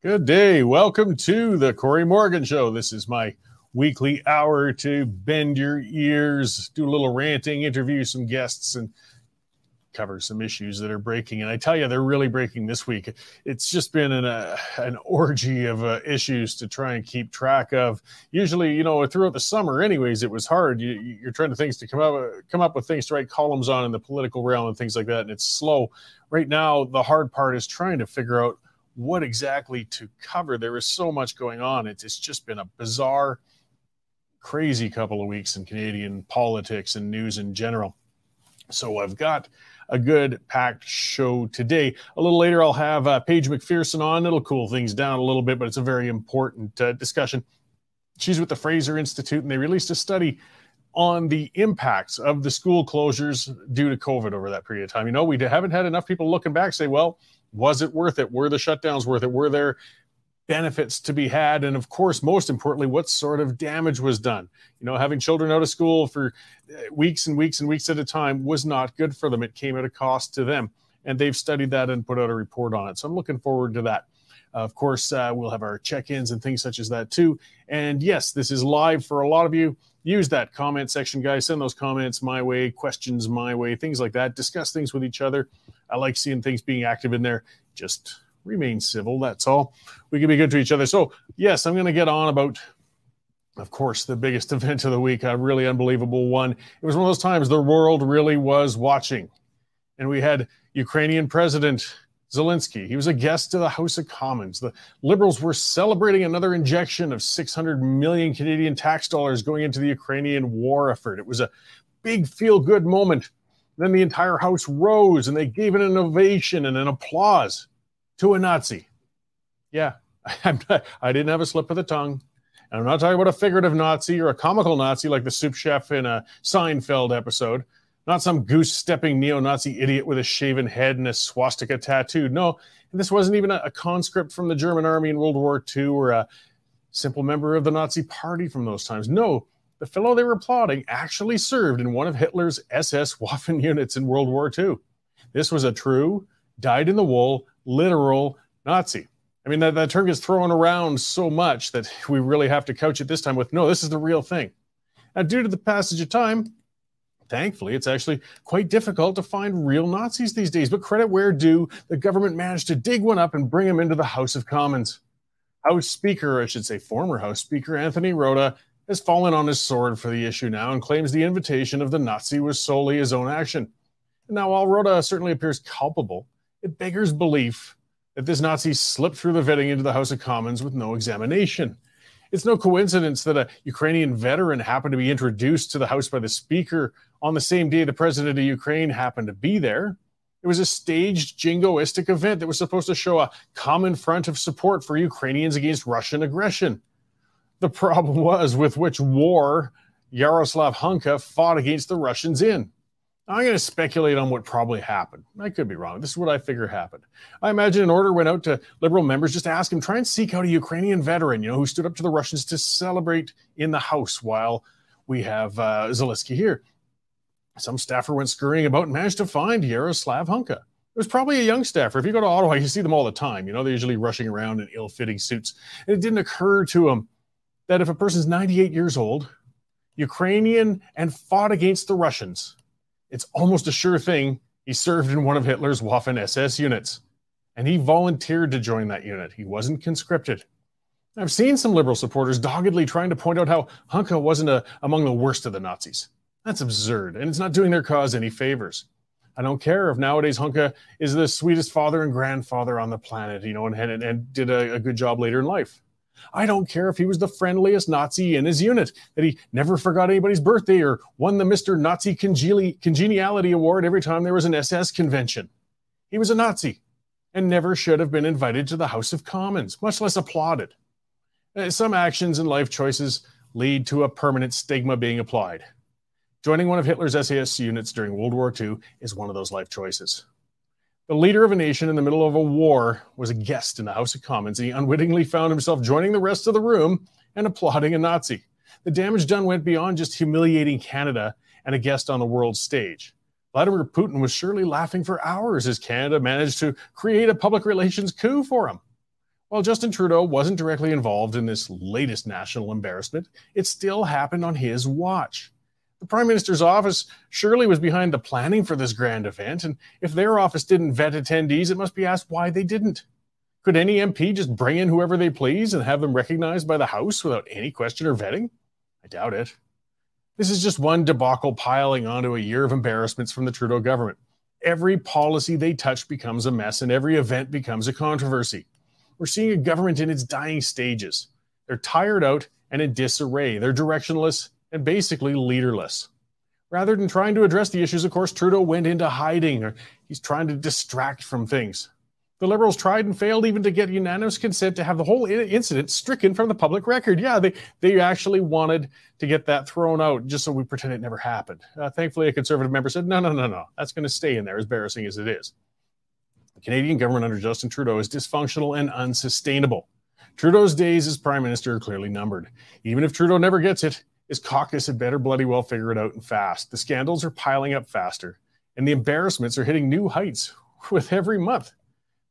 Good day. Welcome to the Cory Morgan Show. This is my weekly hour to bend your ears, do a little ranting, interview some guests, and cover some issues that are breaking. And I tell you, they're really breaking this week. It's just been an orgy of issues to try and keep track of. Usually, throughout the summer anyways, it was hard. You're trying to things to come up with things to write columns on in the political realm and things like that, and it's slow. Right now, the hard part is trying to figure out what exactly to cover. There is so much going on. It's just been a bizarre, crazy couple of weeks in Canadian politics and news in general. So I've got a good packed show today. A little later, I'll have Paige MacPherson on. It'll cool things down a little bit, but it's a very important discussion. She's with the Fraser Institute, and they released a study on the impacts of the school closures due to COVID over that period of time. We haven't had enough people looking back say, well, was it worth it? Were the shutdowns worth it? Were there benefits to be had? And of course, most importantly, what sort of damage was done? Having children out of school for weeks and weeks and weeks at a time was not good for them. It came at a cost to them. And they've studied that and put out a report on it. So I'm looking forward to that. Of course, we'll have our check-ins and things such as that too. And yes, this is live for a lot of you. Use that comment section, guys. Send those comments my way, questions my way, things like that. Discuss things with each other. I like seeing things being active in there. Just remain civil, that's all. We can be good to each other. So, yes, I'm going to get on about, of course, the biggest event of the week, a really unbelievable one. It was one of those times the world really was watching. And we had Ukrainian President Zelensky. He was a guest to the House of Commons. The Liberals were celebrating another injection of 600 million Canadian tax dollars going into the Ukrainian war effort. It was a big feel-good moment. Then the entire House rose and they gave an ovation and an applause to a Nazi. Yeah, I didn't have a slip of the tongue. And I'm not talking about a figurative Nazi or a comical Nazi like the soup chef in a Seinfeld episode. Not some goose-stepping neo-Nazi idiot with a shaven head and a swastika tattoo. No, this wasn't even a conscript from the German army in World War II or a simple member of the Nazi party from those times. No, the fellow they were applauding actually served in one of Hitler's SS Waffen units in World War II. This was a true, dyed-in-the-wool, literal Nazi. I mean, that term gets thrown around so much that we really have to couch it this time with, no, this is the real thing. Now, due to the passage of time, thankfully, it's actually quite difficult to find real Nazis these days, but credit where due, the government managed to dig one up and bring him into the House of Commons. House Speaker, I should say former House Speaker, Anthony Rota, has fallen on his sword for the issue now and claims the invitation of the Nazi was solely his own action. And now, while Rota certainly appears culpable, it beggars belief that this Nazi slipped through the vetting into the House of Commons with no examination. It's no coincidence that a Ukrainian veteran happened to be introduced to the House by the Speaker on the same day the President of Ukraine happened to be there. It was a staged jingoistic event that was supposed to show a common front of support for Ukrainians against Russian aggression. The problem was with which war Yaroslav Hunka fought against the Russians in. I'm going to speculate on what probably happened. I could be wrong. This is what I figure happened. I imagine an order went out to Liberal members just to ask him, try and seek out a Ukrainian veteran, who stood up to the Russians to celebrate in the House while we have Zelensky here. Some staffer went scurrying about and managed to find Yaroslav Hunka. It was probably a young staffer. If you go to Ottawa, you see them all the time. They're usually rushing around in ill-fitting suits. And it didn't occur to him that if a person's 98 years old, Ukrainian, and fought against the Russians, it's almost a sure thing he served in one of Hitler's Waffen SS units. And he volunteered to join that unit. He wasn't conscripted. I've seen some Liberal supporters doggedly trying to point out how Hunka wasn't among the worst of the Nazis. That's absurd, and it's not doing their cause any favors. I don't care if nowadays Hunka is the sweetest father and grandfather on the planet, and did a good job later in life. I don't care if he was the friendliest Nazi in his unit, that he never forgot anybody's birthday or won the Mr. Nazi Congeniality Award every time there was an SS convention. He was a Nazi and never should have been invited to the House of Commons, much less applauded. Some actions and life choices lead to a permanent stigma being applied. Joining one of Hitler's SAS units during World War II is one of those life choices. The leader of a nation in the middle of a war was a guest in the House of Commons, and he unwittingly found himself joining the rest of the room and applauding a Nazi. The damage done went beyond just humiliating Canada and a guest on the world stage. Vladimir Putin was surely laughing for hours as Canada managed to create a public relations coup for him. While Justin Trudeau wasn't directly involved in this latest national embarrassment, it still happened on his watch. The Prime Minister's office surely was behind the planning for this grand event, and if their office didn't vet attendees, it must be asked why they didn't. Could any MP just bring in whoever they please and have them recognized by the House without any question or vetting? I doubt it. This is just one debacle piling onto a year of embarrassments from the Trudeau government. Every policy they touch becomes a mess, and every event becomes a controversy. We're seeing a government in its dying stages. They're tired out and in disarray. They're directionless and basically leaderless. Rather than trying to address the issues, of course, Trudeau went into hiding, or he's trying to distract from things. The Liberals tried and failed even to get unanimous consent to have the whole incident stricken from the public record. Yeah, they actually wanted to get that thrown out just so we pretend it never happened. Thankfully, a Conservative member said, no, that's going to stay in there, as embarrassing as it is. The Canadian government under Justin Trudeau is dysfunctional and unsustainable. Trudeau's days as Prime Minister are clearly numbered. Even if Trudeau never gets it, his caucus had better bloody well figure it out and fast. The scandals are piling up faster, and the embarrassments are hitting new heights with every month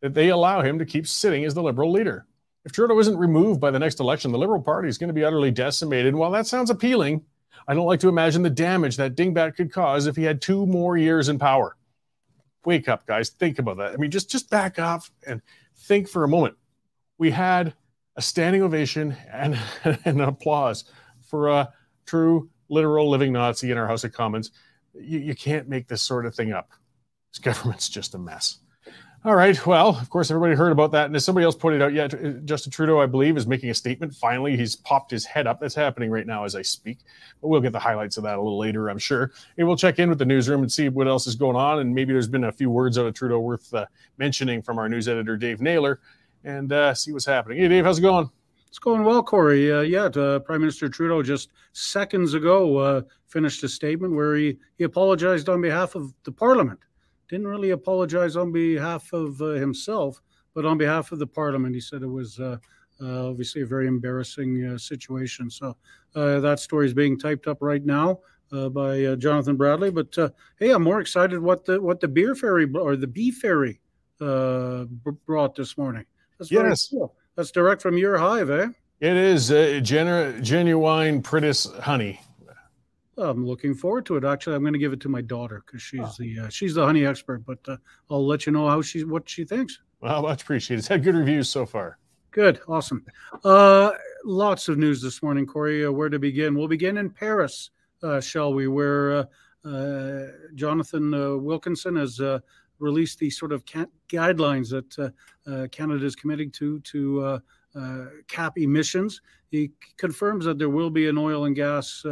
that they allow him to keep sitting as the Liberal leader. If Trudeau isn't removed by the next election, the Liberal Party is going to be utterly decimated. And while that sounds appealing, I don't like to imagine the damage that dingbat could cause if he had 2 more years in power. Wake up, guys. Think about that. I mean, just back off and think for a moment. We had a standing ovation and an applause for a true, literal living Nazi in our House of Commons. You can't make this sort of thing up. This government's just a mess. All right. Well, of course, everybody heard about that. And as somebody else pointed out, Justin Trudeau, I believe, is making a statement. Finally, he's popped his head up. That's happening right now as I speak. But we'll get the highlights of that a little later, I'm sure. And we'll check in with the newsroom and see what else is going on. And maybe there's been a few words out of Trudeau worth mentioning from our news editor, Dave Naylor, and see what's happening. Hey, Dave, how's it going? It's going well, Corey. Prime Minister Trudeau just seconds ago finished a statement where he apologized on behalf of the Parliament. Didn't really apologize on behalf of himself, but on behalf of the Parliament. He said it was obviously a very embarrassing situation. So that story is being typed up right now by Jonathan Bradley. But hey, I'm more excited what the beer ferry or the bee ferry brought this morning. That's yes, cool. That's direct from your hive, eh? It is genuine Pritis honey. I'm looking forward to it. Actually, I'm going to give it to my daughter because she's the honey expert. But I'll let you know what she thinks. Well, much appreciated. It's had good reviews so far. Good, awesome. Lots of news this morning, Corey. Where to begin? We'll begin in Paris, shall we? Where Jonathan Wilkinson has released these sort of guidelines that Canada is committing to cap emissions. He confirms that there will be an oil and gas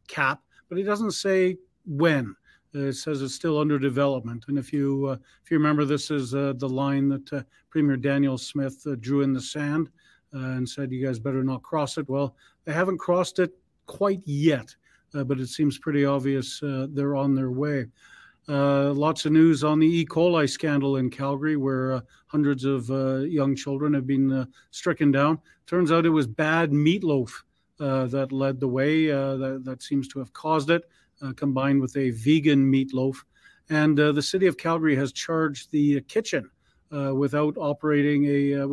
cap, but he doesn't say when. It says it's still under development. And if you remember, this is the line that Premier Daniel Smith drew in the sand and said, you guys better not cross it. Well, they haven't crossed it quite yet, but it seems pretty obvious they're on their way. Lots of news on the E. coli scandal in Calgary, where hundreds of young children have been stricken down. Turns out it was bad meatloaf that led the way. That seems to have caused it, combined with a vegan meatloaf. And the city of Calgary has charged the kitchen without operating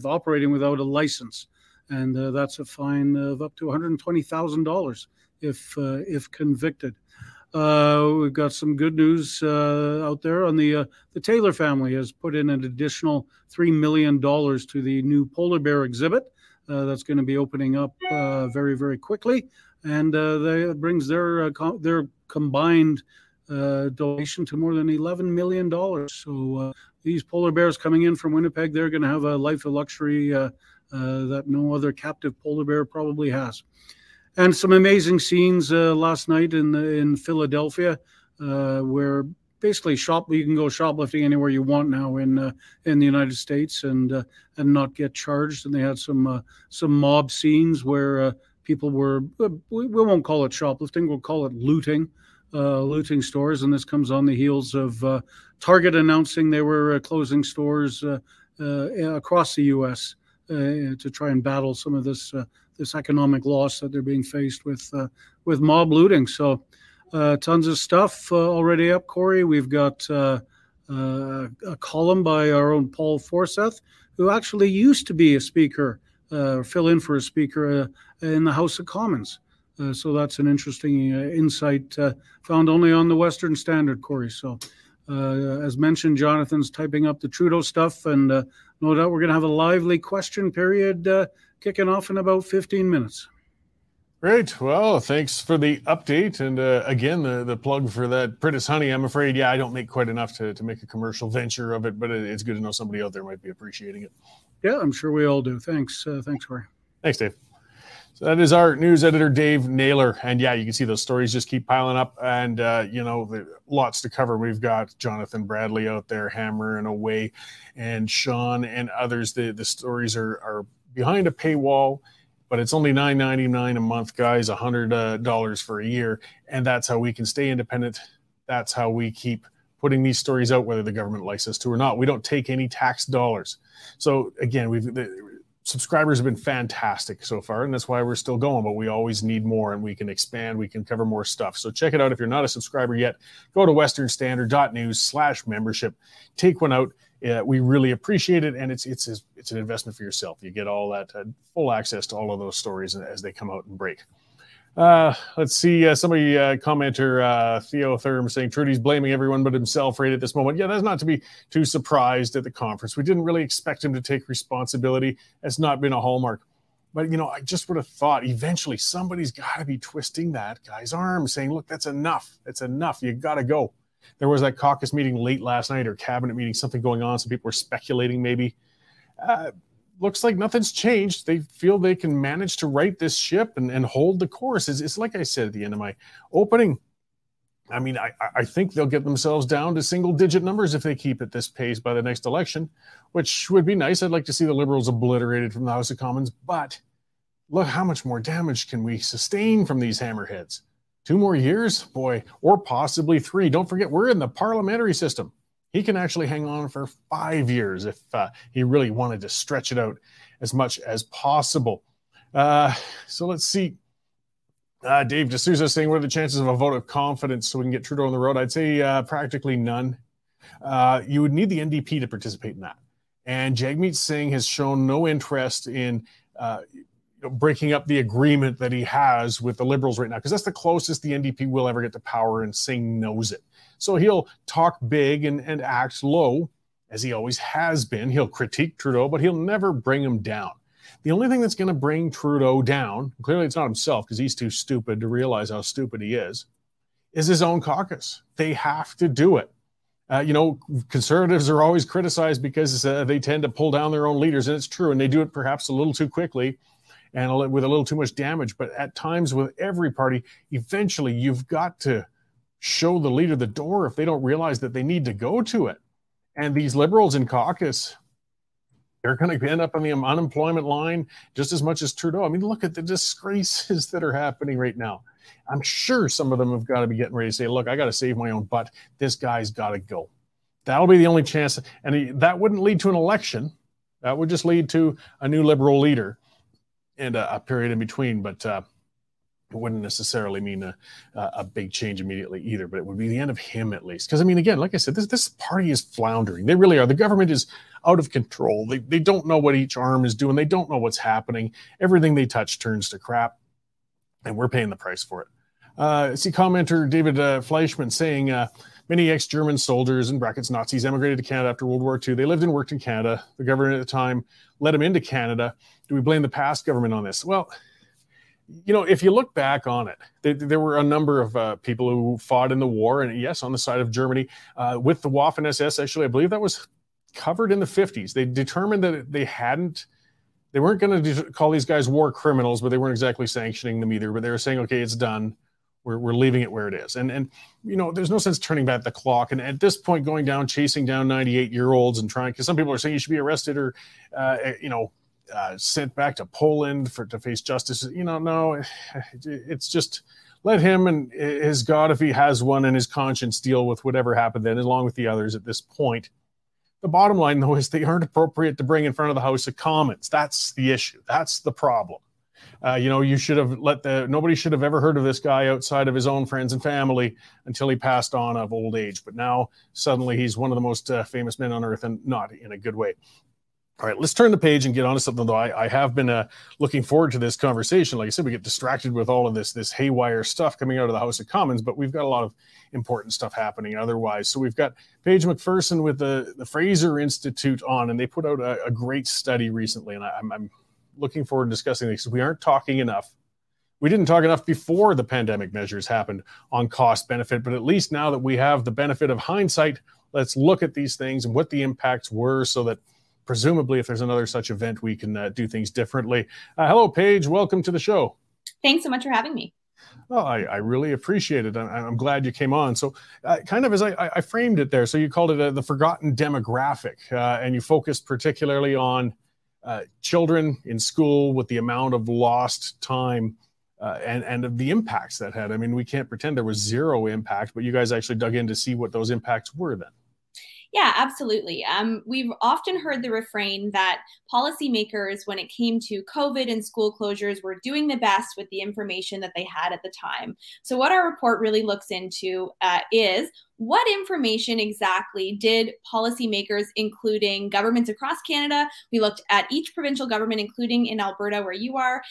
operating without a license, and that's a fine of up to $120,000 if convicted. We've got some good news out there on the Taylor family has put in an additional $3 million to the new polar bear exhibit that's going to be opening up very, very quickly, and that brings their combined donation to more than $11 million. So these polar bears coming in from Winnipeg, they're going to have a life of luxury that no other captive polar bear probably has. And some amazing scenes last night in Philadelphia, where basically you can go shoplifting anywhere you want now in the United States and not get charged. And they had some mob scenes where people were, we won't call it shoplifting, we'll call it looting stores. And this comes on the heels of Target announcing they were closing stores across the U.S. To try and battle some of this economic loss that they're being faced with mob looting. So tons of stuff already up, Corey. We've got a column by our own Paul Forseth, who actually used to be a speaker, fill in for a speaker in the House of Commons. So that's an interesting insight found only on the Western Standard, Cory. So as mentioned, Jonathan's typing up the Trudeau stuff, and no doubt we're going to have a lively question period kicking off in about 15 minutes. Great. Well, thanks for the update. And again, the plug for that Pritis honey, I'm afraid, I don't make quite enough to make a commercial venture of it, but it's good to know somebody out there might be appreciating it. Yeah, I'm sure we all do. Thanks. Thanks, Cory. Thanks, Dave. So that is our news editor, Dave Naylor. And yeah, you can see those stories just keep piling up, and lots to cover. We've got Jonathan Bradley out there hammering away, and Sean and others. The stories are behind a paywall, but it's only $9.99 a month, guys, $100 for a year. And that's how we can stay independent. That's how we keep putting these stories out, whether the government likes us to or not. We don't take any tax dollars. So again, the subscribers have been fantastic so far, and that's why we're still going, but we always need more, and we can expand, we can cover more stuff. So check it out. If you're not a subscriber yet, go to westernstandard.news/membership. Take one out. We really appreciate it, and it's an investment for yourself. You get all that full access to all of those stories as they come out and break. Let's see. Somebody commenter Theo Therm saying Trudeau's blaming everyone but himself right at this moment. Yeah, that's not to be too surprised at the conference. We didn't really expect him to take responsibility. It's not been a hallmark. But, I just would have thought eventually somebody's got to be twisting that guy's arm, saying, look, that's enough. It's enough. You got to go. There was that caucus meeting late last night, or cabinet meeting, something going on. Some people were speculating maybe. Looks like nothing's changed. They feel they can manage to right this ship and hold the course. It's like I said at the end of my opening. I mean, I think they'll get themselves down to single-digit numbers if they keep at this pace by the next election, which would be nice. I'd like to see the Liberals obliterated from the House of Commons. But look, how much more damage can we sustain from these hammerheads? 2 more years? Boy, or possibly 3. Don't forget, we're in the parliamentary system. He can actually hang on for 5 years if he really wanted to stretch it out as much as possible. So let's see. Dave D'Souza saying, what are the chances of a vote of confidence so we can get Trudeau on the road? I'd say practically none. You would need the NDP to participate in that. And Jagmeet Singh has shown no interest in breaking up the agreement that he has with the Liberals right now, because that's the closest the NDP will ever get to power, and Singh knows it. So he'll talk big and act low, as he always has been. He'll critique Trudeau, but he'll never bring him down. The only thing that's going to bring Trudeau down, clearly it's not himself because he's too stupid to realize how stupid he is his own caucus. They have to do it. Conservatives are always criticized because they tend to pull down their own leaders, and it's true, and they do it perhaps a little too quickly and with a little too much damage. But at times with every party, eventually you've got to show the leader the door if they don't realize that they need to go to it. And these Liberals in caucus, they're going to end up on the unemployment line just as much as Trudeau. I mean, look at the disgraces that are happening right now. I'm sure some of them have got to be getting ready to say, look, I got to save my own butt. This guy's got to go. That'll be the only chance. And that wouldn't lead to an election. That would just lead to a new Liberal leader and a period in between. But it wouldn't necessarily mean a big change immediately either. But it would be the end of him at least. Because, I mean, again, like I said, this party is floundering. They really are. The government is out of control. They don't know what each arm is doing. They don't know what's happening. Everything they touch turns to crap. And we're paying the price for it. See commenter David Fleischman saying, many ex-German soldiers, in brackets Nazis, emigrated to Canada after World War II. They lived and worked in Canada. The government at the time let them into Canada. Do we blame the past government on this? Well, if you look back on it, there were a number of people who fought in the war, and yes, on the side of Germany, with the Waffen-SS. Actually, I believe that was covered in the 50s. They determined that they weren't going to call these guys war criminals, but they weren't exactly sanctioning them either. But they were saying, okay, it's done. We're leaving it where it is. And there's no sense turning back the clock. And at this point, going down, chasing down 98-year-olds and trying, because some people are saying you should be arrested or, sent back to Poland to face justice. No, it's just let him and his God, if he has one, and his conscience deal with whatever happened then, along with the others at this point. The bottom line, though, is they aren't appropriate to bring in front of the House of Commons. That's the issue. That's the problem. You should have nobody should have ever heard of this guy outside of his own friends and family until he passed on of old age. But now suddenly he's one of the most famous men on earth, and not in a good way. All right, let's turn the page and get on to something, though. I have been looking forward to this conversation. Like I said, we get distracted with all of this haywire stuff coming out of the House of Commons, but we've got a lot of important stuff happening otherwise. So we've got Paige MacPherson with the Fraser Institute on, and they put out a great study recently, and I'm looking forward to discussing this. We aren't talking enough. We didn't talk enough before the pandemic measures happened on cost benefit, but at least now that we have the benefit of hindsight, let's look at these things and what the impacts were so that presumably if there's another such event, we can do things differently. Hello, Paige. Welcome to the show. Thanks so much for having me. Well, I really appreciate it. I'm glad you came on. So kind of as I framed it there, so you called it the forgotten demographic, and you focused particularly on children in school with the amount of lost time and of the impacts that had. I mean, we can't pretend there was zero impact, but you guys actually dug in to see what those impacts were then. Yeah, absolutely. We've often heard the refrain that policymakers, when it came to COVID and school closures, were doing the best with the information that they had at the time. So what our report really looks into is what information exactly did policymakers, including governments across Canada, we looked at each provincial government, including in Alberta where you are,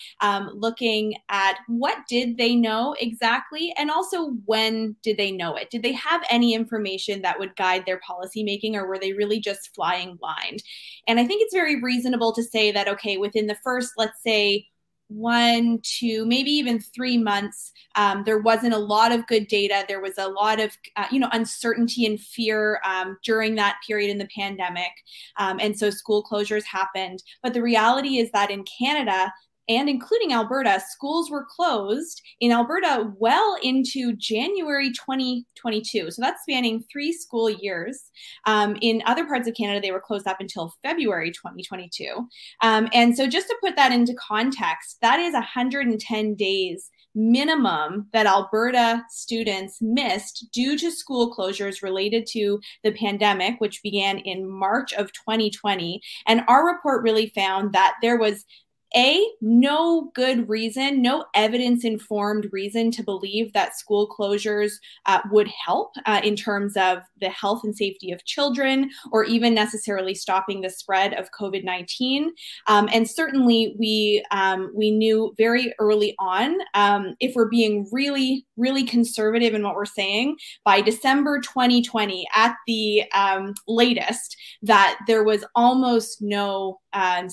looking at what did they know exactly, and also when did they know it? Did they have any information that would guide their policymaking, or were they really just flying blind? And I think it's very reasonable to say that, okay, within the first, let's say, 1, 2, maybe even 3 months, there wasn't a lot of good data. There was a lot of, uncertainty and fear during that period in the pandemic. And so school closures happened. But the reality is that in Canada, and including Alberta, schools were closed in Alberta well into January 2022. So that's spanning 3 school years. In other parts of Canada, they were closed up until February 2022. And so just to put that into context, that is 110 days minimum that Alberta students missed due to school closures related to the pandemic, which began in March of 2020. And our report really found that there was no good reason, no evidence-informed reason to believe that school closures would help in terms of the health and safety of children, or even necessarily stopping the spread of COVID-19. And certainly we knew very early on, if we're being really, really conservative in what we're saying, by December 2020 at the latest, that there was almost no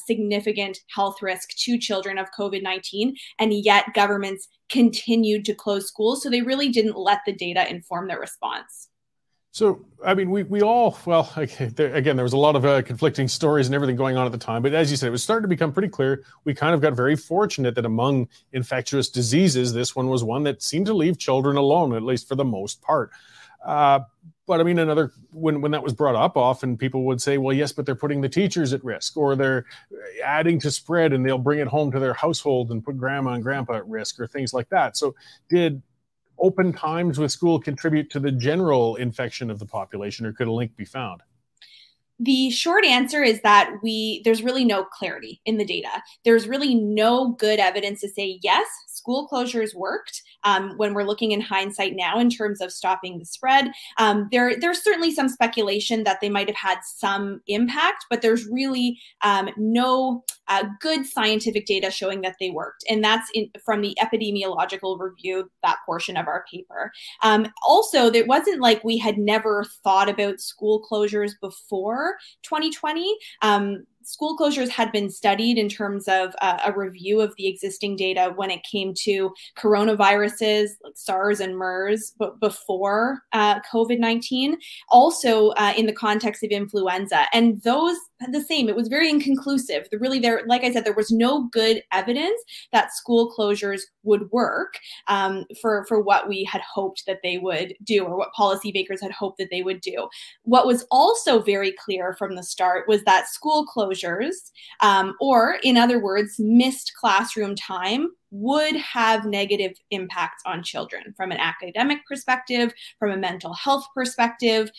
significant health risk to children of COVID-19, and yet governments continued to close schools. So they really didn't let the data inform their response. So, I mean, we all, well, again, there was a lot of conflicting stories and everything going on at the time. But as you said, it was starting to become pretty clear. We kind of got very fortunate that among infectious diseases, this one was one that seemed to leave children alone, at least for the most part. But I mean, when that was brought up, often people would say, well, yes, but they're putting the teachers at risk, or they're adding to spread and they'll bring it home to their household and put grandma and grandpa at risk, or things like that. So did open times with school contribute to the general infection of the population, or could a link be found? The short answer is that there's really no clarity in the data. There's really no good evidence to say, yes, school closures worked. When we're looking in hindsight now in terms of stopping the spread, there's certainly some speculation that they might have had some impact, but there's really no good scientific data showing that they worked. And that's from the epidemiological review, that portion of our paper. Also, it wasn't like we had never thought about school closures before 2020. School closures had been studied in terms of a review of the existing data when it came to coronaviruses like SARS and MERS, but before COVID-19, also in the context of influenza. And those the same, it was very inconclusive. Like I said, there was no good evidence that school closures would work for what we had hoped that they would do, or what policymakers had hoped that they would do. What was also very clear from the start was that school closures, or in other words, missed classroom time, would have negative impacts on children from an academic perspective, from a mental health perspective,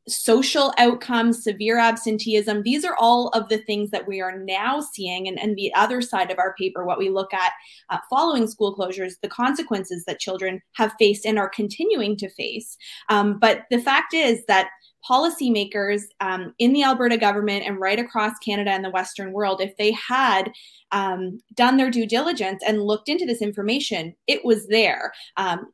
social outcomes, severe absenteeism. These are all of the things that we are now seeing. And the other side of our paper, what we look at following school closures, the consequences that children have faced and are continuing to face. But the fact is that policymakers in the Alberta government and right across Canada and the Western world, if they had done their due diligence and looked into this information, it was there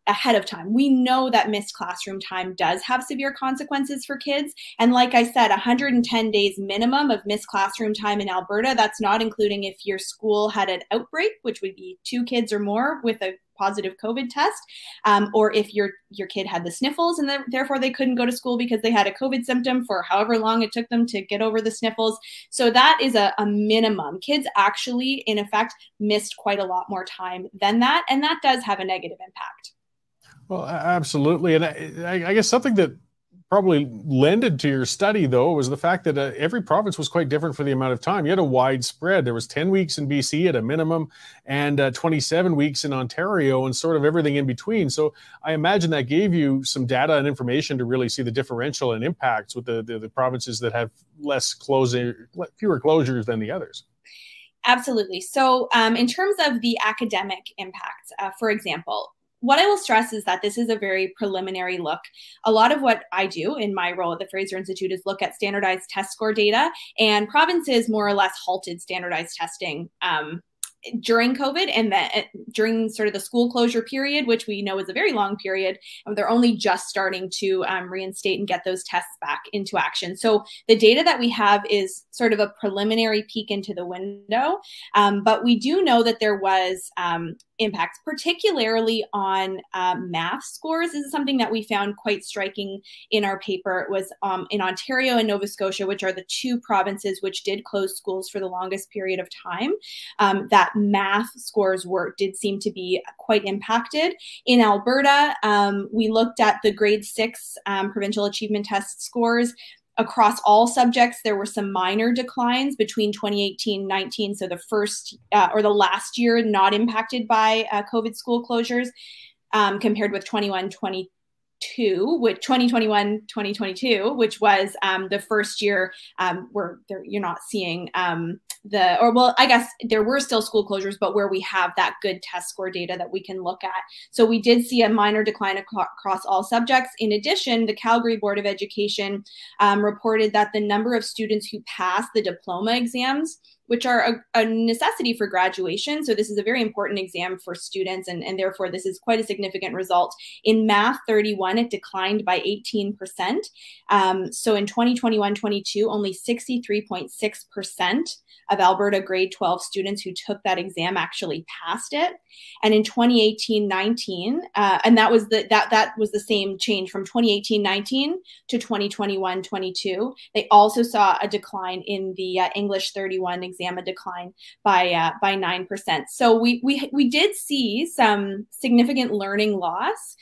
ahead of time. We know that missed classroom time does have severe consequences for kids. And like I said, 110 days minimum of missed classroom time in Alberta. That's not including if your school had an outbreak, which would be 2 kids or more with a positive COVID test, or if your kid had the sniffles and therefore they couldn't go to school because they had a COVID symptom for however long it took them to get over the sniffles. So that is a minimum. Kids actually, in effect, missed quite a lot more time than that, and that does have a negative impact. Well, absolutely. And I guess something that probably lended to your study, though, was the fact that every province was quite different for the amount of time. You had a wide spread. There was 10 weeks in BC at a minimum and 27 weeks in Ontario and sort of everything in between. So I imagine that gave you some data and information to really see the differential and impacts with the provinces that have fewer closures than the others. Absolutely. So in terms of the academic impacts, for example, what I will stress is that this is a very preliminary look. A lot of what I do in my role at the Fraser Institute is look at standardized test score data, and provinces more or less halted standardized testing during COVID and during sort of the school closure period, which we know is a very long period. They're only just starting to reinstate and get those tests back into action. So the data that we have is sort of a preliminary peek into the window, but we do know that there was impacts, particularly on math scores. This is something that we found quite striking in our paper. It was in Ontario and Nova Scotia, which are the 2 provinces which did close schools for the longest period of time, that math scores did seem to be quite impacted. In Alberta, we looked at the grade 6 provincial achievement test scores. Across all subjects, there were some minor declines between 2018-19, so the first or the last year not impacted by COVID school closures, compared with 2021-2022, which was the first year where you're not seeing I guess there were still school closures, but where we have that good test score data that we can look at. So we did see a minor decline across all subjects. In addition, the Calgary Board of Education reported that the number of students who passed the diploma exams, which are a necessity for graduation. So this is a very important exam for students, and therefore this is quite a significant result. In Math 31, it declined by 18%. So in 2021-22, only 63.6% of Alberta grade 12 students who took that exam actually passed it. And in 2018-19, and that was the same change from 2018-19 to 2021-22. They also saw a decline in the English 31 exam, a decline by 9%. So we did see some significant learning loss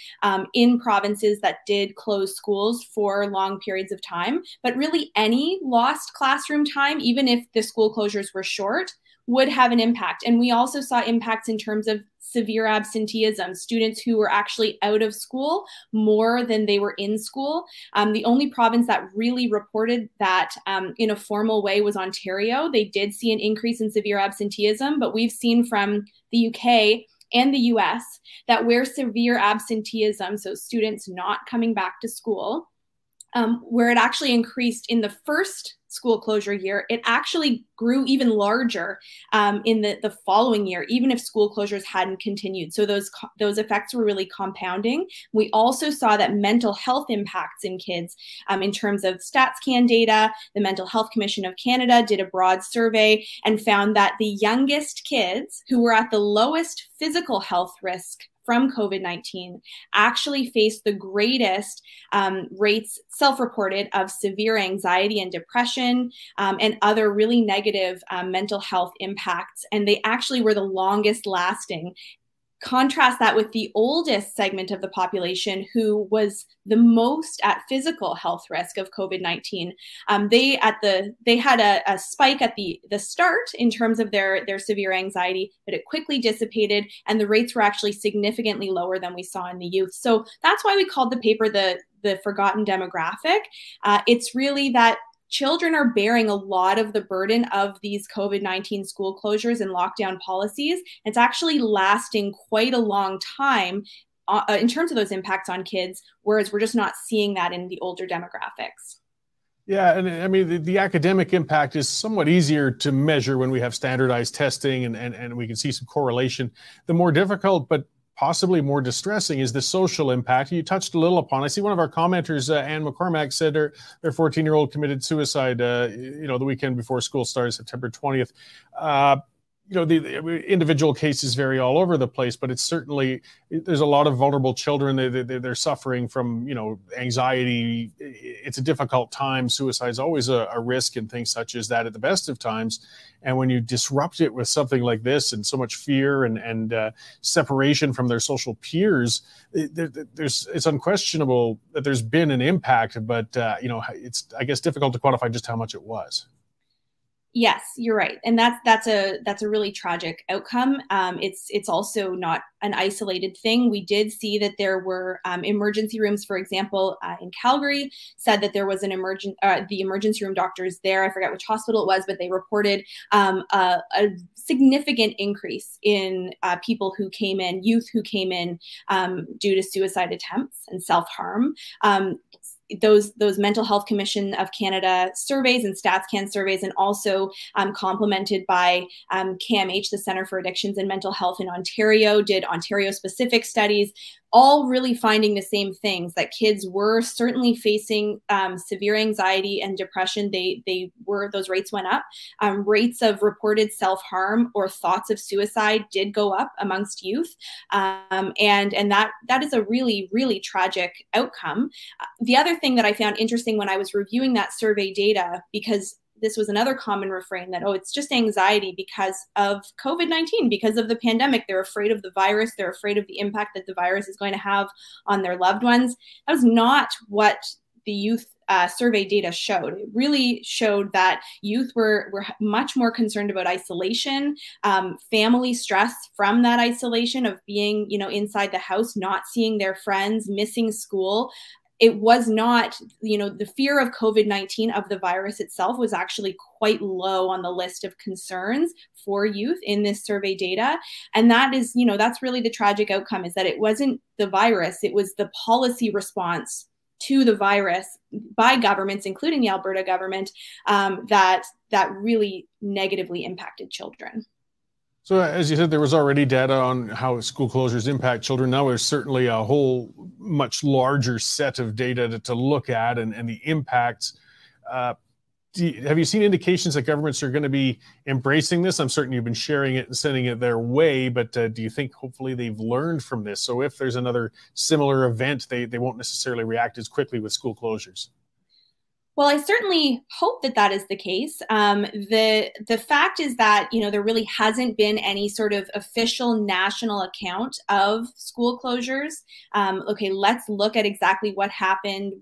in provinces that did close schools for long periods of time. But really, any lost classroom time, even if the school closures were short, would have an impact. And we also saw impacts in terms of severe absenteeism, students who were actually out of school more than they were in school. The only province that really reported that in a formal way was Ontario. They did see an increase in severe absenteeism, but we've seen from the UK and the US that where severe absenteeism, so students not coming back to school, where it actually increased in the first school closure year, it actually grew even larger in the following year, even if school closures hadn't continued. So those effects were really compounding. We also saw that mental health impacts in kids in terms of StatsCan data. The Mental Health Commission of Canada did a broad survey and found that the youngest kids who were at the lowest physical health risk from COVID-19 actually faced the greatest rates self-reported of severe anxiety and depression and other really negative mental health impacts. And they actually were the longest lasting. Contrast that with the oldest segment of the population who was the most at physical health risk of COVID-19. They had a spike at the start in terms of their severe anxiety, but it quickly dissipated, and the rates were actually significantly lower than we saw in the youth. So that's why we called the paper the forgotten demographic. It's really that children are bearing a lot of the burden of these COVID-19 school closures and lockdown policies. It's actually lasting quite a long time in terms of those impacts on kids, whereas we're just not seeing that in the older demographics. Yeah, and I mean, the academic impact is somewhat easier to measure when we have standardized testing and we can see some correlation. The more difficult, but possibly more distressing, is the social impact. You touched a little upon. I see one of our commenters, Anne McCormack, said their 14-year-old committed suicide, the weekend before school started, September 20th. The individual cases vary all over the place, but it's certainly, there's a lot of vulnerable children. They're suffering from, anxiety. It's a difficult time. Suicide is always a risk and things such as that at the best of times. And when you disrupt it with something like this and so much fear and separation from their social peers, it's unquestionable that there's been an impact, but it's, I guess, difficult to quantify just how much it was. Yes, you're right. And that's a really tragic outcome. It's also not an isolated thing. We did see that there were emergency rooms, for example, in Calgary, said that there was the emergency room doctors there. I forget which hospital it was, but they reported a significant increase in people who came in, youth who came in due to suicide attempts and self-harm. Those Mental Health Commission of Canada surveys and StatsCan surveys, and also complemented by CAMH, the Centre for Addictions and Mental Health in Ontario, did Ontario-specific studies, all really finding the same things, that kids were certainly facing severe anxiety and depression. Those rates went up. Rates of reported self-harm or thoughts of suicide did go up amongst youth. And that is a really, really tragic outcome. The other thing that I found interesting when I was reviewing that survey data, because this was another common refrain that, it's just anxiety because of COVID-19, because of the pandemic. They're afraid of the virus. They're afraid of the impact that the virus is going to have on their loved ones. That was not what the youth survey data showed. It really showed that youth were much more concerned about isolation, family stress from that isolation of being, inside the house, not seeing their friends, missing school. It was not, the fear of COVID-19, of the virus itself, was actually quite low on the list of concerns for youth in this survey data. And that is, that's really the tragic outcome, is that it wasn't the virus, it was the policy response to the virus by governments, including the Alberta government, that really negatively impacted children. So as you said, there was already data on how school closures impact children. Now there's certainly a whole much larger set of data to look at and the impacts. Have you seen indications that governments are going to be embracing this? I'm certain you've been sharing it and sending it their way, but do you think hopefully they've learned from this? So if there's another similar event, they won't necessarily react as quickly with school closures? Well, I certainly hope that is the case. The fact is that, there really hasn't been any sort of official national account of school closures. Okay, let's look at exactly what happened.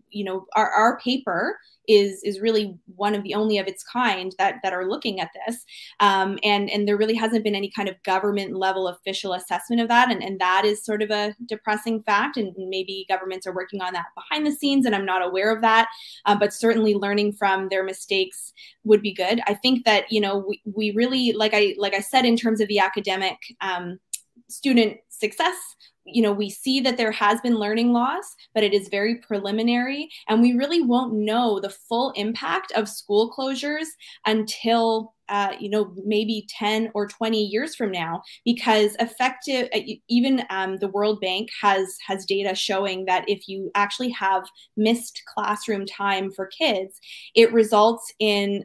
Our paper is really one of the only of its kind that are looking at this. And there really hasn't been any kind of government level official assessment of that. And that is sort of a depressing fact. And maybe governments are working on that behind the scenes, and I'm not aware of that. But certainly learning from their mistakes would be good. I think that, we really, like I said, in terms of the academic student success, we see that there has been learning loss, but it is very preliminary, and we really won't know the full impact of school closures until maybe 10 or 20 years from now, because even the World Bank has data showing that if you actually have missed classroom time for kids, it results in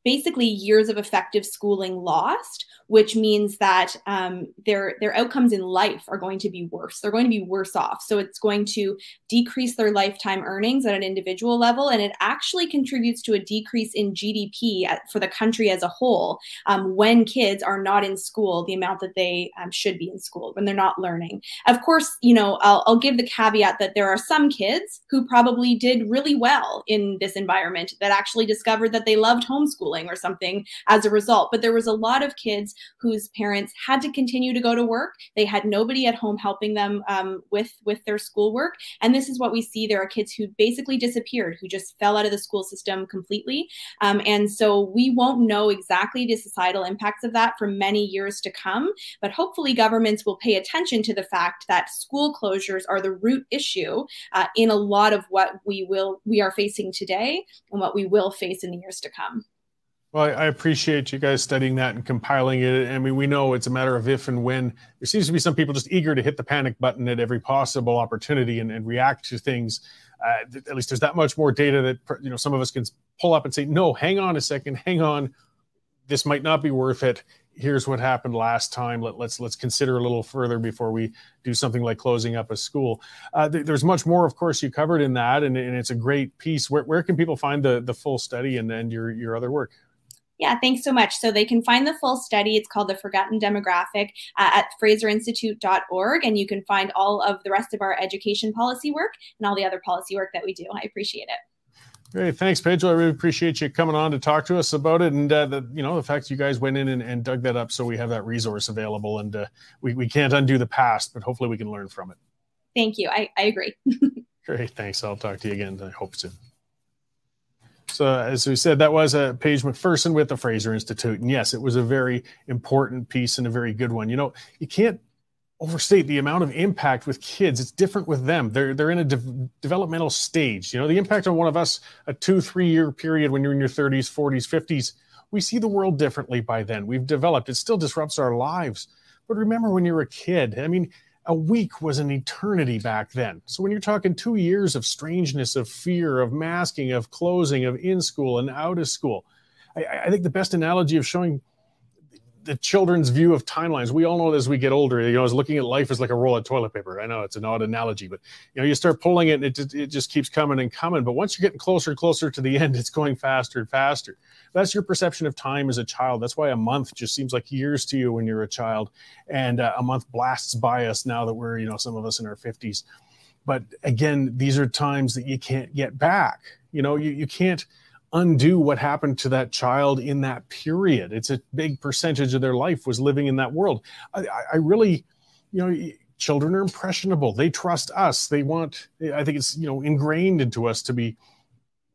basically years of effective schooling lost, which means that their outcomes in life are going to be worse. They're going to be worse off. So it's going to decrease their lifetime earnings at an individual level, and it actually contributes to a decrease in GDP for the country as a whole when kids are not in school the amount that they should be in school, when they're not learning. Of course, I'll give the caveat that there are some kids who probably did really well in this environment that actually discovered that they loved homeschooling homeschooling or something as a result. But there was a lot of kids whose parents had to continue to go to work. They had nobody at home helping them with their schoolwork. And this is what we see. There are kids who basically disappeared, who just fell out of the school system completely. And so we won't know exactly the societal impacts of that for many years to come. But hopefully governments will pay attention to the fact that school closures are the root issue in a lot of what we are facing today and what we will face in the years to come. Well, I appreciate you guys studying that and compiling it. I mean, we know it's a matter of if and when. There seems to be some people just eager to hit the panic button at every possible opportunity and react to things. At least there's that much more data that, you know, some of us can pull up and say, no, hang on a second, hang on. This might not be worth it. Here's what happened last time. Let's consider a little further before we do something like closing up a school. There's much more, of course, you covered in that, and it's a great piece. Where can people find the full study and your other work? Yeah, thanks so much. So they can find the full study. It's called The Forgotten Demographic at fraserinstitute.org. And you can find all of the rest of our education policy work and all the other policy work that we do. I appreciate it. Great. Thanks, Paige. I really appreciate you coming on to talk to us about it. And, the fact you guys went in and dug that up so we have that resource available. And we can't undo the past, but hopefully we can learn from it. Thank you. I agree. Great. Thanks. I'll talk to you again. I hope soon. So as we said, that was Paige MacPherson with the Fraser Institute. And yes, it was a very important piece and a very good one. You know, you can't overstate the amount of impact with kids. It's different with them. They're in a developmental stage. You know, the impact on one of us, a 2-3 year period when you're in your 30s, 40s, 50s, we see the world differently by then. We've developed. It still disrupts our lives. But remember when you're a kid, I mean, a week was an eternity back then. So when you're talking 2 years of strangeness, of fear, of masking, of closing, of in school and out of school, I think the best analogy of showing the children's view of timelines, we all know as we get older, you know, as looking at life as like a roll of toilet paper. I know it's an odd analogy, but you know, you start pulling it and it just keeps coming and coming. But once you're getting closer and closer to the end, it's going faster and faster. That's your perception of time as a child. That's why a month just seems like years to you when you're a child. And a month blasts by us now that we're, you know, some of us in our 50s. But again, these are times that you can't get back. You know, you can't undo what happened to that child in that period. It's a big percentage of their life was living in that world. I really, you know, children are impressionable. They trust us. They want, I think it's, you know, ingrained into us to be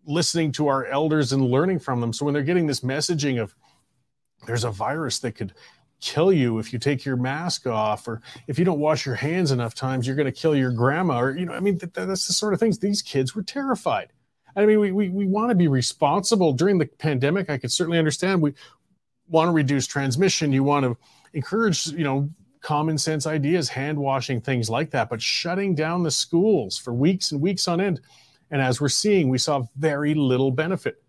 listening to our elders and learning from them. So when they're getting this messaging of there's a virus that could kill you if you take your mask off, or if you don't wash your hands enough times, you're going to kill your grandma, or, you know, I mean, that's the sort of things. These kids were terrified. I mean, we want to be responsible during the pandemic. I could certainly understand. We want to reduce transmission. You want to encourage, you know, common sense ideas, hand washing, things like that. But shutting down the schools for weeks and weeks on end, and as we're seeing, we saw very little benefit.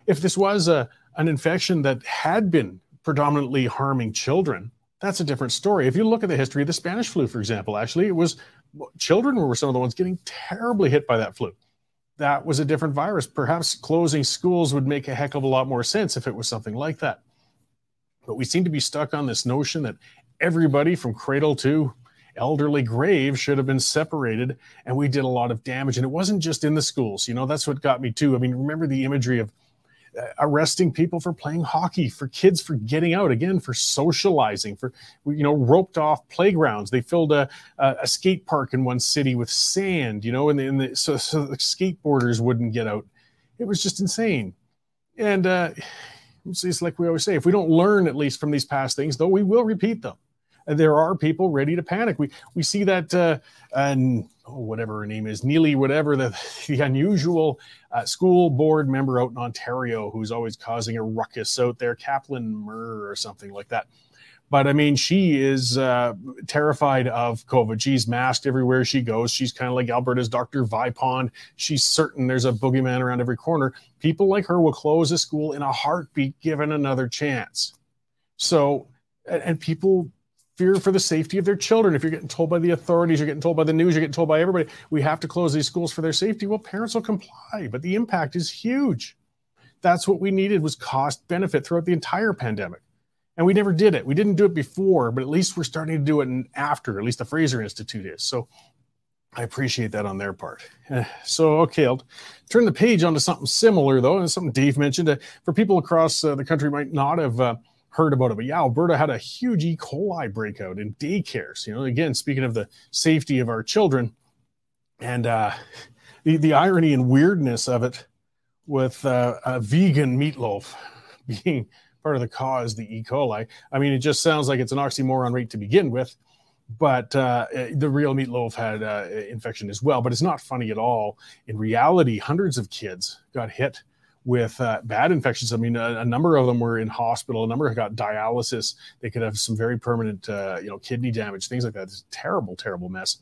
If this was an infection that had been predominantly harming children, that's a different story. If you look at the history of the Spanish flu, for example, actually, it was children were some of the ones getting terribly hit by that flu. That was a different virus. Perhaps closing schools would make a heck of a lot more sense if it was something like that. But we seem to be stuck on this notion that everybody from cradle to elderly grave should have been separated, and we did a lot of damage. And it wasn't just in the schools. You know, that's what got me too. I mean, remember the imagery of arresting people for playing hockey, for kids for getting out, again, for socializing, for, you know, roped off playgrounds. They filled a skate park in one city with sand, you know, and so the skateboarders wouldn't get out. It was just insane. And it's like we always say, if we don't learn at least from these past things, though, we will repeat them. And there are people ready to panic. We see that, whatever her name is, Neely, whatever, the unusual school board member out in Ontario who's always causing a ruckus out there, Kaplan Murr or something like that. But I mean, she is terrified of COVID. She's masked everywhere she goes. She's kind of like Alberta's Dr. Vipon. She's certain there's a boogeyman around every corner. People like her will close a school in a heartbeat given another chance. So, and people fear for the safety of their children. If you're getting told by the authorities, you're getting told by the news, you're getting told by everybody, we have to close these schools for their safety. Well, parents will comply, but the impact is huge. That's what we needed, was cost benefit throughout the entire pandemic. And we never did it. We didn't do it before, but at least we're starting to do it after, at least the Fraser Institute is. So I appreciate that on their part. So, okay, I'll turn the page onto something similar, though, and something Dave mentioned. For people across the country might not have heard about it, but yeah, Alberta had a huge E. coli breakout in daycares. You know, again, speaking of the safety of our children, and the irony and weirdness of it with a vegan meatloaf being part of the cause, the E. coli. I mean, it just sounds like it's an oxymoron rate to begin with. But the real meatloaf had infection as well. But it's not funny at all. In reality, hundreds of kids got hit with bad infections. I mean, a number of them were in hospital. A number have got dialysis. They could have some very permanent, kidney damage, things like that. It's a terrible, terrible mess.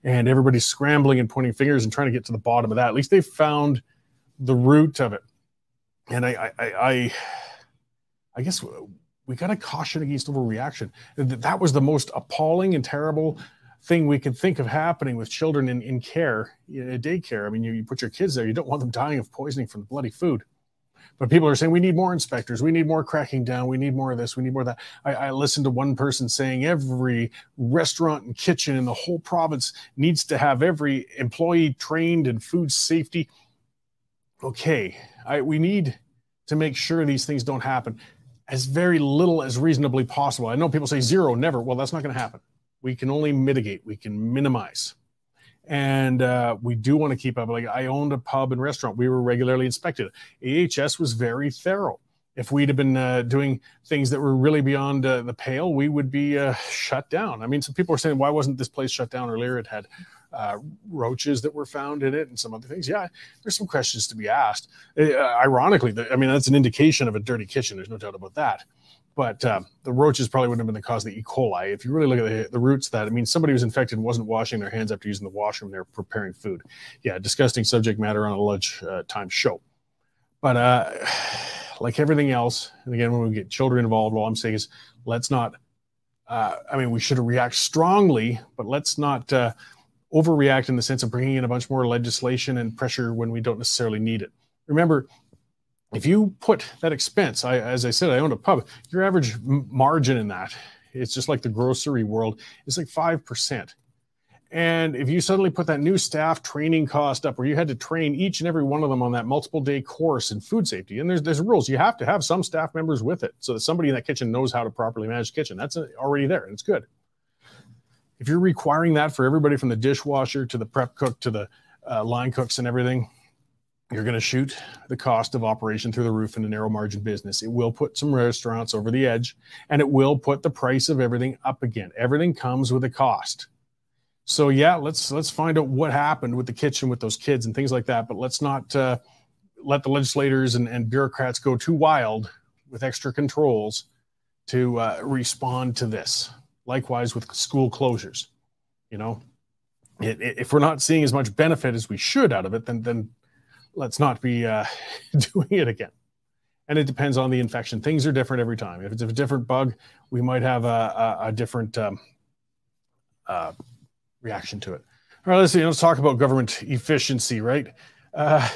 And everybody's scrambling and pointing fingers and trying to get to the bottom of that. At least they found the root of it. And I guess we got to caution against overreaction. That was the most appalling and terrible thing we could think of happening with children in care, daycare. I mean, you put your kids there, you don't want them dying of poisoning from the bloody food. But people are saying, we need more inspectors, we need more cracking down, we need more of this, we need more of that. I listened to one person saying every restaurant and kitchen in the whole province needs to have every employee trained in food safety. Okay, we need to make sure these things don't happen as very little as reasonably possible. I know people say zero, never. Well, that's not going to happen. We can only mitigate. We can minimize. And we do want to keep up. Like, I owned a pub and restaurant. We were regularly inspected. AHS was very thorough. If we'd have been doing things that were really beyond the pale, we would be shut down. I mean, some people are saying, why wasn't this place shut down earlier? It had roaches that were found in it and some other things. Yeah, there's some questions to be asked. Ironically, I mean, that's an indication of a dirty kitchen. There's no doubt about that. But the roaches probably wouldn't have been the cause of the E. coli. If you really look at the roots of that, I mean, somebody was infected and wasn't washing their hands after using the washroom. They were preparing food. Yeah, disgusting subject matter on a lunchtime show. But like everything else, and again, when we get children involved, all I'm saying is let's not, we should react strongly, but let's not overreact in the sense of bringing in a bunch more legislation and pressure when we don't necessarily need it. Remember, if you put that expense, as I said, I owned a pub, your average margin in that, it's just like the grocery world, it's like 5%. And if you suddenly put that new staff training cost up where you had to train each and every one of them on that multiple day course in food safety, and there's rules, you have to have some staff members with it so that somebody in that kitchen knows how to properly manage the kitchen. That's already there and it's good. If you're requiring that for everybody from the dishwasher to the prep cook to the line cooks and everything, you're going to shoot the cost of operation through the roof in a narrow margin business. It will put some restaurants over the edge, and it will put the price of everything up again. Everything comes with a cost. So yeah, let's find out what happened with the kitchen with those kids and things like that. But let's not let the legislators and bureaucrats go too wild with extra controls to respond to this. Likewise with school closures. You know, if we're not seeing as much benefit as we should out of it, then let's not be doing it again. And it depends on the infection. Things are different every time. If it's a different bug, we might have a different reaction to it. All right, let's talk about government efficiency, right?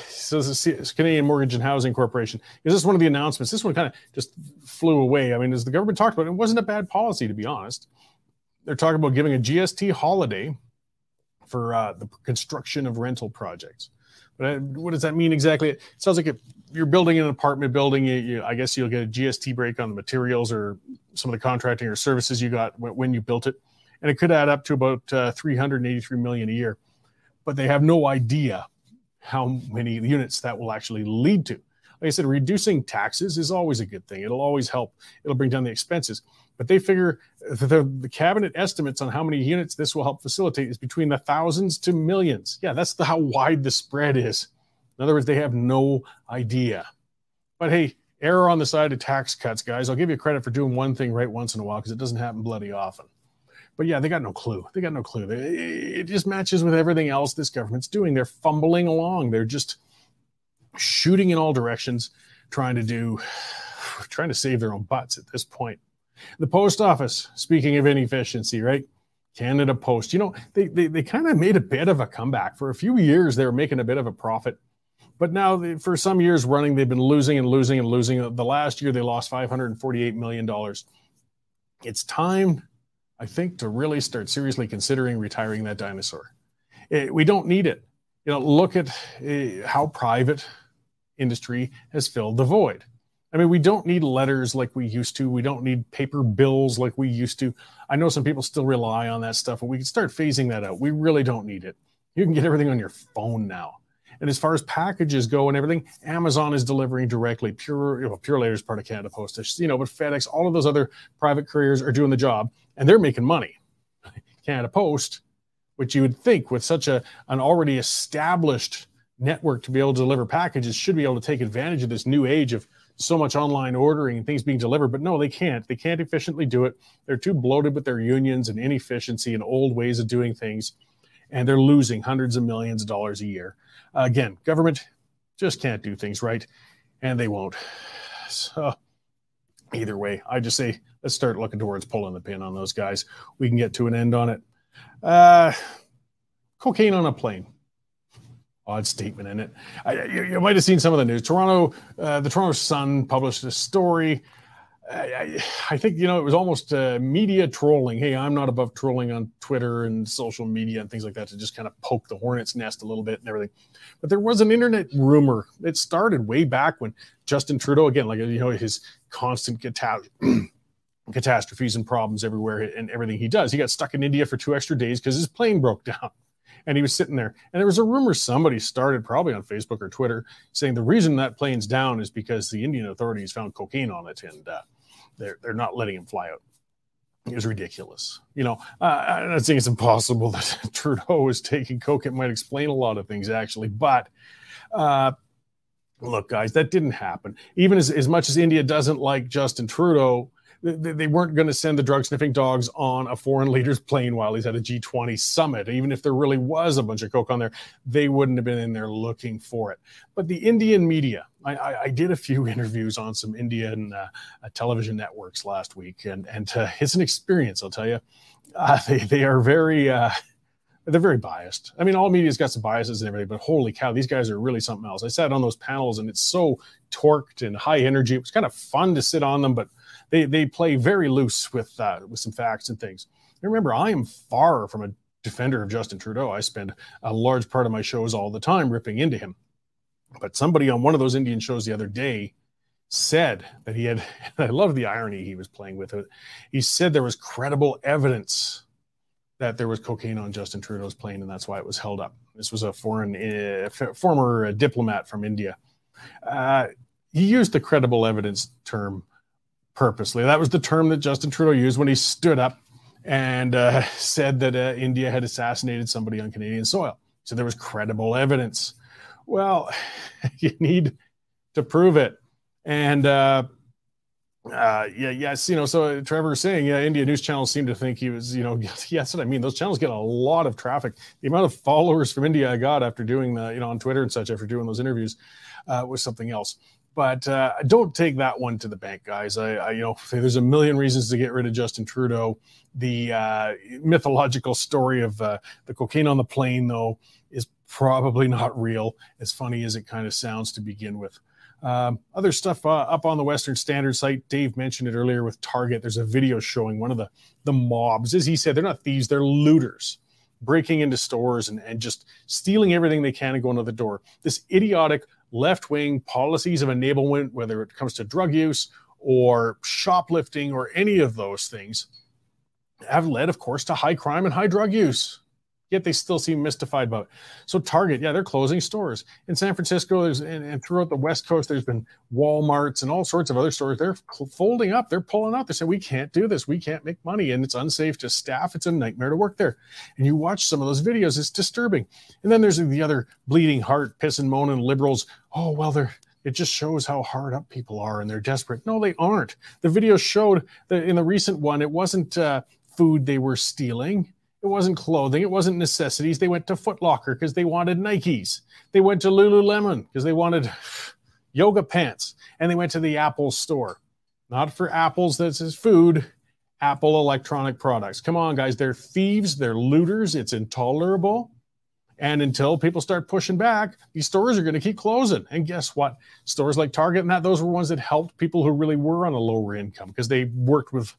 So this is Canadian Mortgage and Housing Corporation. Is this one of the announcements? This one kind of just flew away. I mean, as the government talked about, it wasn't a bad policy, to be honest. They're talking about giving a GST holiday for the construction of rental projects. But what does that mean exactly? It sounds like if you're building an apartment building, I guess you'll get a GST break on the materials or some of the contracting or services you got when you built it. And it could add up to about $383 million a year. But they have no idea how many units that will actually lead to. Like I said, reducing taxes is always a good thing. It'll always help. It'll bring down the expenses. But they figure the cabinet estimates on how many units this will help facilitate is between the thousands to millions. Yeah, that's how wide the spread is. In other words, they have no idea. But hey, error on the side of tax cuts, guys. I'll give you credit for doing one thing right once in a while because it doesn't happen bloody often. But yeah, they got no clue. They got no clue. It just matches with everything else this government's doing. They're fumbling along. They're just shooting in all directions, trying to save their own butts at this point. The post office, speaking of inefficiency, right? Canada Post, they kind of made a bit of a comeback. For a few years, they were making a bit of a profit. But now, for some years running, they've been losing and losing and losing. The last year, they lost $548 million. It's time, I think, to really start seriously considering retiring that dinosaur. We don't need it. Look at how private industry has filled the void. I mean, we don't need letters like we used to. We don't need paper bills like we used to. I know some people still rely on that stuff, but we can start phasing that out. We really don't need it. You can get everything on your phone now. And as far as packages go and everything, Amazon is delivering directly. Purelator is part of Canada Post, but FedEx, all of those other private couriers are doing the job, and they're making money. Canada Post, which you would think with such an already established network to be able to deliver packages, should be able to take advantage of this new age of so much online ordering and things being delivered, but no, they can't. They can't efficiently do it. They're too bloated with their unions and inefficiency and old ways of doing things, and they're losing hundreds of millions of dollars a year. Again, government just can't do things right, and they won't. So either way, I just say let's start looking towards pulling the pin on those guys. We can get to an end on it. Cocaine on a plane. Odd statement in it. You might have seen some of the news. The Toronto Sun published a story. I think, it was almost media trolling. Hey, I'm not above trolling on Twitter and social media and things like that to just kind of poke the hornet's nest a little bit and everything. But there was an internet rumor. It started way back when Justin Trudeau, again, his constant catastrophes and problems everywhere and everything he does. He got stuck in India for 2 extra days because his plane broke down. And he was sitting there. And there was a rumor somebody started probably on Facebook or Twitter saying the reason that plane's down is because the Indian authorities found cocaine on it and they're not letting him fly out. It was ridiculous. I'm not saying it's impossible that Trudeau was taking coke. It might explain a lot of things, actually. But look, guys, that didn't happen. Even as much as India doesn't like Justin Trudeau, they weren't going to send the drug-sniffing dogs on a foreign leader's plane while he's at a G20 summit. Even if there really was a bunch of coke on there, they wouldn't have been in there looking for it. But the Indian media, I did a few interviews on some Indian television networks last week, and it's an experience, I'll tell you. They are very... they're very biased. I mean, all media's got some biases and everything, but holy cow, these guys are really something else. I sat on those panels, and it's so torqued and high energy. It was kind of fun to sit on them, but they play very loose with some facts and things. And remember, I am far from a defender of Justin Trudeau. I spend a large part of my shows all the time ripping into him. But somebody on one of those Indian shows the other day said that he had, I love the irony he was playing with it. He said there was credible evidence that there was cocaine on Justin Trudeau's plane, and that's why it was held up. This was a former diplomat from India. He used the credible evidence term purposely. That was the term that Justin Trudeau used when he stood up and said that India had assassinated somebody on Canadian soil. So there was credible evidence. Well, you need to prove it. And so Trevor's saying, India news channels seem to think he was, that's what I mean. Those channels get a lot of traffic. The amount of followers from India I got after doing the, on Twitter and such, after doing those interviews was something else. But don't take that one to the bank, guys. There's a million reasons to get rid of Justin Trudeau. The mythological story of the cocaine on the plane, though, is probably not real, as funny as it kind of sounds to begin with. Other stuff up on the Western Standard site. Dave mentioned it earlier with Target. There's a video showing one of the mobs. As he said, they're not thieves, they're looters, breaking into stores and just stealing everything they can and going to the door. This idiotic left-wing policies of enablement, whether it comes to drug use or shoplifting or any of those things, have led, of course, to high crime and high drug use. Yet they still seem mystified about it. So Target, they're closing stores. In San Francisco, and throughout the West Coast, there's been Walmarts and all sorts of other stores. They're folding up. They're pulling out. They say, we can't do this. We can't make money, and it's unsafe to staff. It's a nightmare to work there. And you watch some of those videos. It's disturbing. And then there's the other bleeding heart, piss and moaning liberals. Oh, well, it just shows how hard up people are, and they're desperate. No, they aren't. The video showed that in the recent one, it wasn't food they were stealing. It wasn't clothing. It wasn't necessities. They went to Foot Locker because they wanted Nikes. They went to Lululemon because they wanted yoga pants. And they went to the Apple store. Not for apples, that's his food. Apple electronic products. Come on, guys. They're thieves. They're looters. It's intolerable. And until people start pushing back, these stores are going to keep closing. And guess what? Stores like Target and those were ones that helped people who really were on a lower income because they worked with,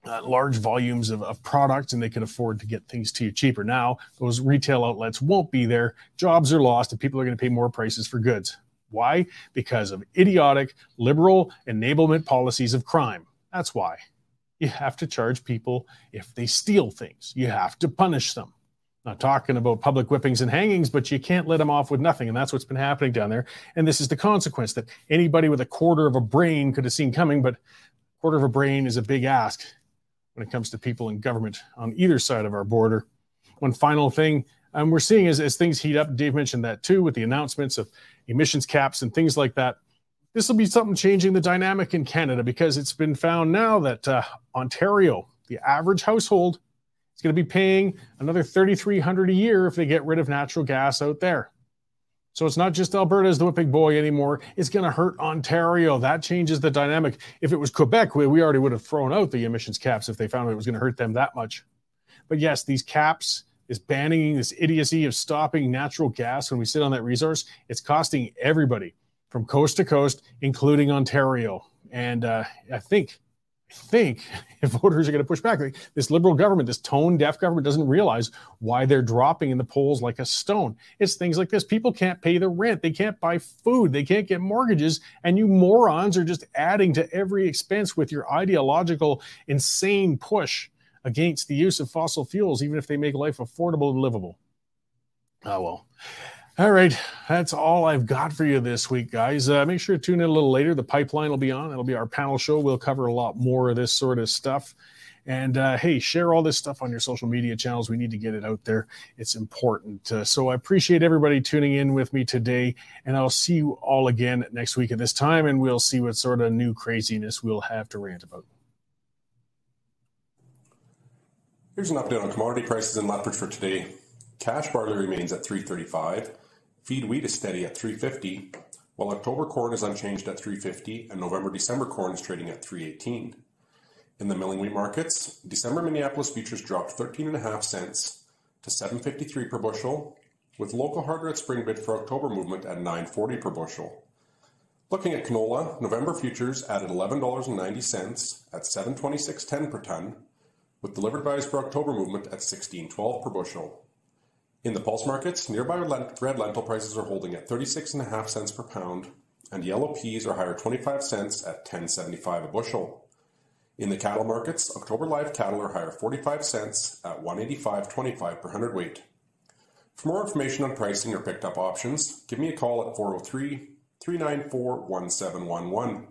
large volumes of product, and they can afford to get things to you cheaper. Now, those retail outlets won't be there. Jobs are lost, and people are going to pay more prices for goods. Why? Because of idiotic, liberal enablement policies of crime. That's why. You have to charge people if they steal things. You have to punish them. Not talking about public whippings and hangings, but you can't let them off with nothing. And that's what's been happening down there. And this is the consequence that anybody with a quarter of a brain could have seen coming, but a quarter of a brain is a big ask when it comes to people in government on either side of our border. One final thing we're seeing as things heat up, Dave mentioned that too, with the announcements of emissions caps and things like that. This will be something changing the dynamic in Canada, because it's been found now that Ontario, the average household, is going to be paying another $3,300 a year if they get rid of natural gas out there. So it's not just Alberta as the whipping boy anymore. It's going to hurt Ontario. That changes the dynamic. If it was Quebec, we already would have thrown out the emissions caps if they found it was going to hurt them that much. But yes, these caps, this banning, this idiocy of stopping natural gas when we sit on that resource, it's costing everybody from coast to coast, including Ontario. And I think if voters are going to push back, this liberal government, this tone-deaf government, doesn't realize why they're dropping in the polls like a stone. It's things like this. People can't pay the rent. They can't buy food. They can't get mortgages. And you morons are just adding to every expense with your ideological, insane push against the use of fossil fuels, even if they make life affordable and livable. Oh, well. All right, that's all I've got for you this week, guys. Make sure to tune in a little later. The pipeline will be on. It'll be our panel show. We'll cover a lot more of this sort of stuff. And hey, share all this stuff on your social media channels. We need to get it out there. It's important. So I appreciate everybody tuning in with me today. And I'll see you all again next week at this time. And we'll see what sort of new craziness we'll have to rant about. Here's an update on commodity prices in Lethbridge for today. Cash barley remains at $3.35. Feed wheat is steady at $3.50, while October corn is unchanged at $3.50 and November-December corn is trading at $3.18. In the milling wheat markets, December Minneapolis futures dropped 13.5 cents to $7.53 per bushel, with local hard red spring bid for October movement at $9.40 per bushel. Looking at canola, November futures added $11.90 at $726.10 per ton, with delivered buys for October movement at $16.12 per bushel. In the pulse markets, nearby red lentil prices are holding at 36.5 cents per pound, and yellow peas are higher 25 cents at $10.75 a bushel. In the cattle markets, October live cattle are higher 45 cents at $185.25 per hundredweight. For more information on pricing or picked up options, give me a call at 403-394-1711.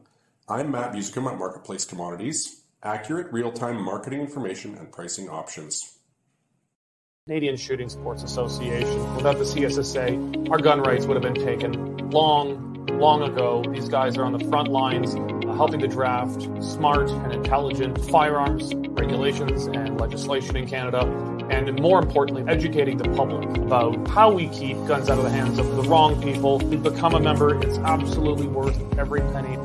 I'm Matt Buscombe at Marketplace Commodities, accurate real-time marketing information and pricing options. Canadian Shooting Sports Association. Without the CSSA, our gun rights would have been taken long ago. These guys are on the front lines helping to draft smart and intelligent firearms regulations and legislation in Canada, and more importantly, educating the public about how we keep guns out of the hands of the wrong people. Become a member. It's absolutely worth every penny.